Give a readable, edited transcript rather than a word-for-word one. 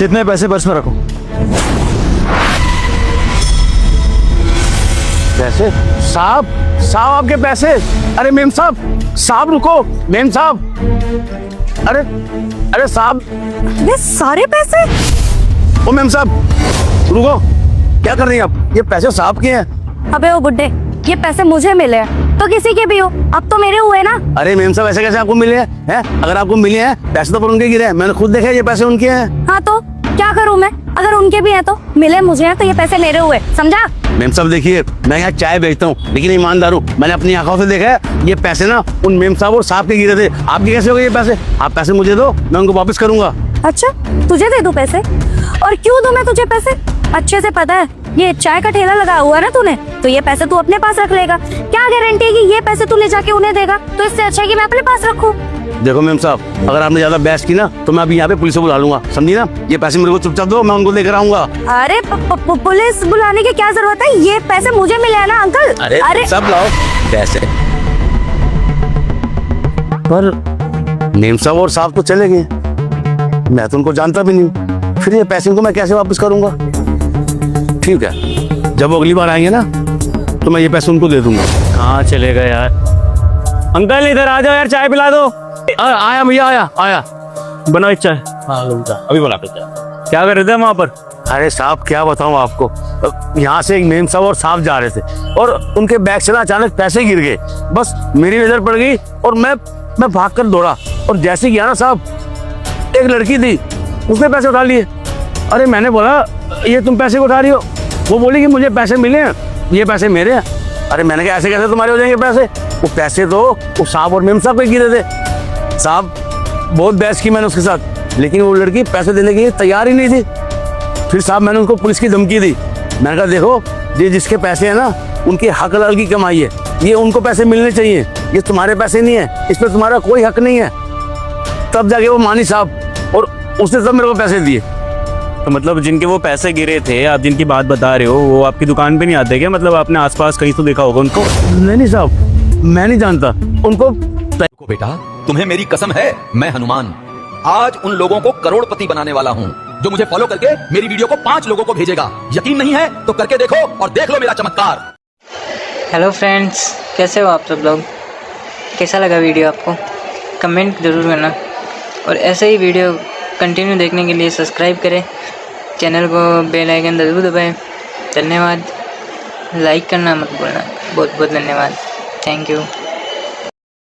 जितने पैसे पर्स में रखो। पैसे? साहब साहब आपके पैसे। अरे मेम साहब रुको। मेम साहब, अरे साहब। ये सारे पैसे? ओ मेम साहब रुको, क्या कर रही हैं आप? ये पैसे साहब के हैं। अबे ओ बुड्ढे, ये पैसे मुझे मिले हैं तो किसी के भी हो, अब तो मेरे हुए ना। अरे मेम साहब ऐसे कैसे आपको मिले हैं? अगर आपको मिले हैं पैसे तो पर उनके गिरे हैं, मैंने खुद देखा ये पैसे उनके हैं। हाँ तो क्या करूँ मैं? अगर उनके भी हैं तो मिले मुझे हैं तो ये पैसे मेरे हुए, समझा? मेम साहब देखिए, मैं यहाँ चाय बेचता हूँ लेकिन ईमानदार हूँ। मैंने अपनी आंखों से देखा है ये पैसे ना उन मेम साहब और साहब के गिरे थे। आपके कैसे हो गए ये पैसे? आप पैसे मुझे दो, मैं उनको वापस करूंगा। अच्छा, तुझे दे दूं पैसे? और क्यों दूं मैं तुझे पैसे? अच्छे से पता है ये चाय का ठेला लगा हुआ है ना तूने, तो ये पैसे तू अपने पास रख लेगा। क्या गारंटी है कि ये पैसे तू ले जाके उन्हें देगा? तो इससे अच्छा है कि मैं अपने पास रखूं। देखो मेम साहब, अगर आपने ज्यादा बहस की ना तो मैं अभी यहाँ पे पुलिस को बुला लूंगा, समझी ना? ये पैसे मेरे को चुपचाप दो, मैं उनको लेकर आऊंगा। अरे पुलिस बुलाने की क्या जरूरत है? ये पैसे मुझे मिले हैं ना अंकल। अरे सब लाओ पैसे। पर मेम साहब और साहब तो चले गए, मैं तो उनको जानता भी नहीं, फिर ये पैसे उनको मैं कैसे वापस करूंगा? ठीक है, जब वो अगली बार आएंगे ना तो मैं ये पैसे उनको दे दूंगा। कहाँ चले गए यार? अंकल इधर आ जाओ यार, चाय पिला दो। आया भैया, आया। बनाओ चाय। अभी बोला क्या कर रहे थे वहाँ पर? अरे साहब क्या बताऊं आपको, यहाँ से एक मेम साहब और साहब जा रहे थे और उनके बैग से ना अचानक पैसे गिर गए। बस मेरी नजर पड़ गई और मैं भागकर दौड़ा और जैसे गया ना साहब, एक लड़की थी, उसने पैसे उठा लिए। अरे मैंने बोला ये तुम पैसे उठा रही हो? वो बोली कि मुझे पैसे मिले हैं, ये पैसे मेरे हैं। अरे मैंने कहा ऐसे कैसे तुम्हारे हो जाएंगे पैसे? वो पैसे तो वो साहब और मेम साहब के गिरे थे। साहब बहुत बहस की मैंने उसके साथ, लेकिन वो लड़की पैसे देने के लिए तैयार ही नहीं थी। फिर साहब मैंने उनको पुलिस की धमकी दी। मैंने कहा देखो, ये जिसके पैसे हैं ना उनके हक हलाल की कमाई है, ये उनको पैसे मिलने चाहिए, ये तुम्हारे पैसे नहीं है, इस पर तुम्हारा कोई हक नहीं है। तब जाके वो मानी साहब और उसने सब मेरे को पैसे दिए। तो मतलब जिनके वो पैसे गिरे थे, आप जिनकी बात बता रहे हो, वो आपकी दुकान पे नहीं आते क्या? मतलब आपने आसपास कहीं तो देखा होगा उनको? नहीं साहब, मैं नहीं जानता उनको। बेटा तुम्हें मेरी कसम है, मैं हनुमान आज उन लोगों को करोड़पति बनाने वाला हूँ जो मुझे फॉलो करके मेरी वीडियो को 5 लोगों को भेजेगा। यकीन नहीं है तो करके देखो और देख लो मेरा चमत्कार। हेलो फ्रेंड्स, कैसे हो आप सब लोग? कैसा लगा वीडियो आपको? कमेंट जरूर करना और ऐसे ही वीडियो कंटिन्यू देखने के लिए सब्सक्राइब करें चैनल को, बेल आइकन जरूर दबाएं। धन्यवाद, लाइक करना मत भूलना। बहुत बहुत धन्यवाद, थैंक यू।